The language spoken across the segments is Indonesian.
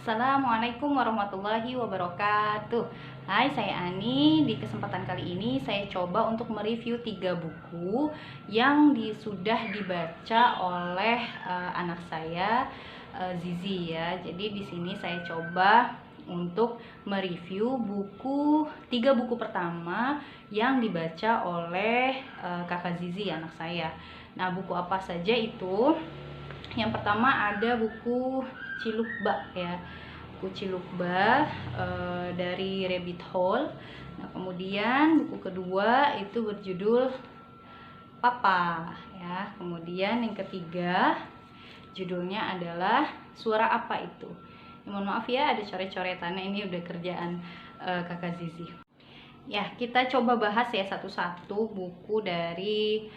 Assalamualaikum warahmatullahi wabarakatuh. Hai, saya Ani. Di kesempatan kali ini saya coba untuk mereview 3 buku yang sudah dibaca oleh anak saya, Zizi ya. Jadi di sini saya coba untuk mereview 3 buku pertama yang dibaca oleh kakak Zizi, anak saya. Nah, buku apa saja itu? Yang pertama ada buku Cilukba ya, buku Cilukba dari Rabbit Hole. Nah, kemudian buku kedua itu berjudul Papa ya. Kemudian yang ketiga judulnya adalah Suara Apa Itu. Mohon maaf ya, ada coret-coretannya, ini udah kerjaan kakak Zizi. Ya, kita coba bahas ya satu-satu buku dari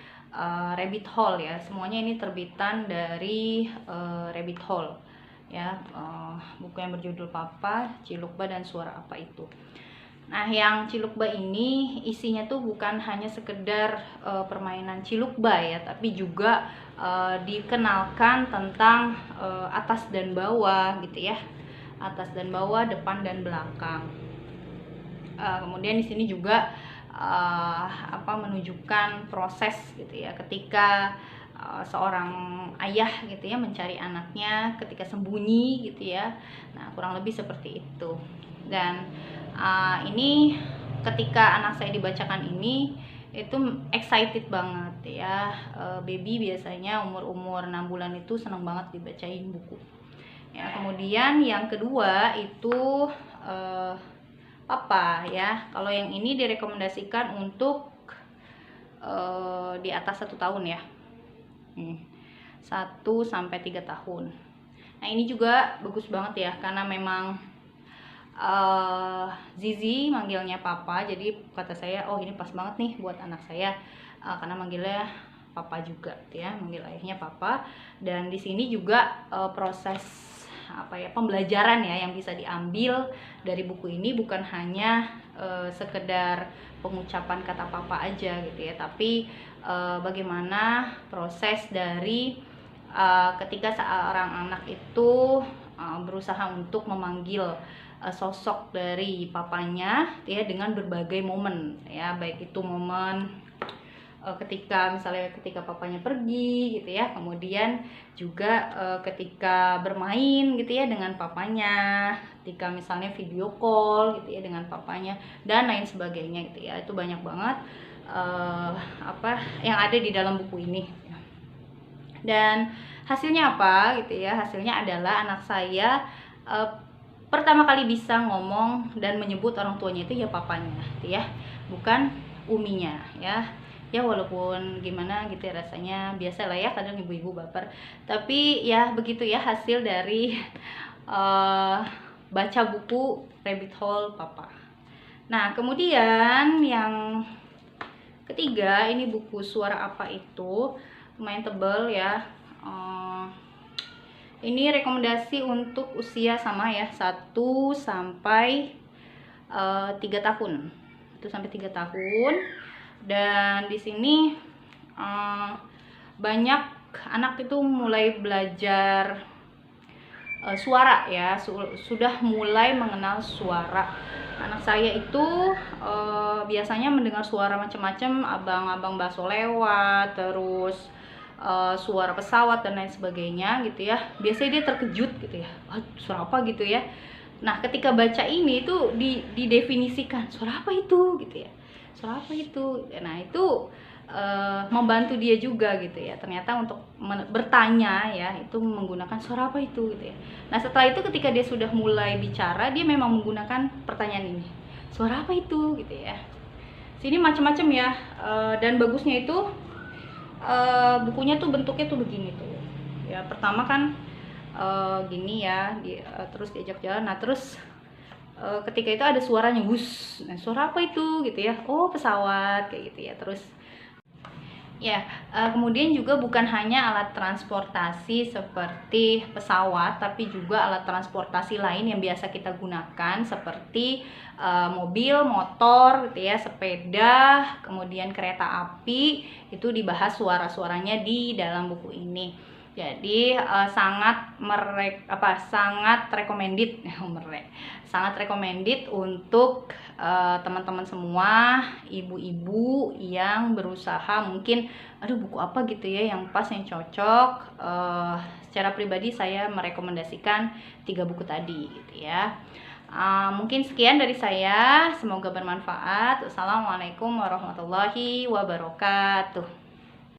Rabbit Hole ya. Semuanya ini terbitan dari Rabbit Hole ya. Buku yang berjudul Papa, Cilukba, dan Suara Apa Itu. Nah, yang Cilukba ini isinya tuh bukan hanya sekedar permainan Cilukba ya, tapi juga dikenalkan tentang atas dan bawah gitu ya. Atas dan bawah, depan dan belakang. Kemudian di sini juga menunjukkan proses gitu ya, ketika seorang ayah gitu ya mencari anaknya ketika sembunyi gitu ya. Nah, kurang lebih seperti itu. Dan ini ketika anak saya dibacakan ini itu excited banget ya. Baby biasanya umur 6 bulan itu senang banget dibacain buku ya. Kemudian yang kedua itu Papa ya. Kalau yang ini direkomendasikan untuk di atas 1 tahun ya. 1 sampai 3 tahun. Nah, ini juga bagus banget ya, karena memang Zizi manggilnya Papa, jadi kata saya, oh ini pas banget nih buat anak saya, karena manggilnya Papa juga ya, manggil ayahnya Papa. Dan di sini juga proses pembelajaran ya yang bisa diambil dari buku ini bukan hanya sekedar pengucapan kata papa aja gitu ya, tapi bagaimana proses dari ketika seorang anak itu berusaha untuk memanggil sosok dari papanya ya, dengan berbagai momen ya, baik itu momen ketika papanya pergi gitu ya, kemudian juga ketika bermain gitu ya dengan papanya, ketika misalnya video call gitu ya dengan papanya, dan lain sebagainya gitu ya. Itu banyak banget yang ada di dalam buku ini. Dan hasilnya apa gitu ya? Hasilnya adalah anak saya pertama kali bisa ngomong dan menyebut orang tuanya itu ya papanya gitu ya, bukan uminya ya. Ya walaupun gimana gitu ya, rasanya biasa lah ya, kadang ibu-ibu baper, tapi ya begitu ya hasil dari baca buku Rabbit Hole Papa. Nah, kemudian yang ketiga ini buku Suara Apa Itu, lumayan tebal ya. Ini rekomendasi untuk usia sama ya, 1 sampai 3 tahun. 1 sampai 3 tahun. Dan di sini banyak anak itu mulai belajar suara ya, sudah mulai mengenal suara. Anak saya itu biasanya mendengar suara macam-macam, abang-abang bakso lewat, terus suara pesawat dan lain sebagainya gitu ya. Biasanya dia terkejut gitu ya, suara apa gitu ya. Nah, ketika baca ini itu didefinisikan suara apa itu gitu ya, suara apa itu. Nah, itu membantu dia juga gitu ya, ternyata untuk bertanya ya, itu menggunakan suara apa itu gitu ya. Nah, setelah itu ketika dia sudah mulai bicara, dia memang menggunakan pertanyaan ini, suara apa itu gitu ya. Sini macam-macam ya. Dan bagusnya itu bukunya tuh bentuknya tuh begini tuh ya. Pertama kan gini ya, terus diajak jalan. Nah, terus ketika itu ada suaranya, wus. Nah, suara apa itu gitu ya, oh pesawat kayak gitu ya. Terus ya, kemudian juga bukan hanya alat transportasi seperti pesawat, tapi juga alat transportasi lain yang biasa kita gunakan seperti mobil, motor gitu ya, sepeda, kemudian kereta api. Itu dibahas suara-suaranya di dalam buku ini. Jadi sangat recommended sangat recommended untuk teman-teman semua, ibu-ibu yang berusaha mungkin aduh buku apa gitu ya yang pas, yang cocok. Secara pribadi saya merekomendasikan 3 buku tadi gitu ya. Mungkin sekian dari saya, semoga bermanfaat. Wassalamualaikum warahmatullahi wabarakatuh.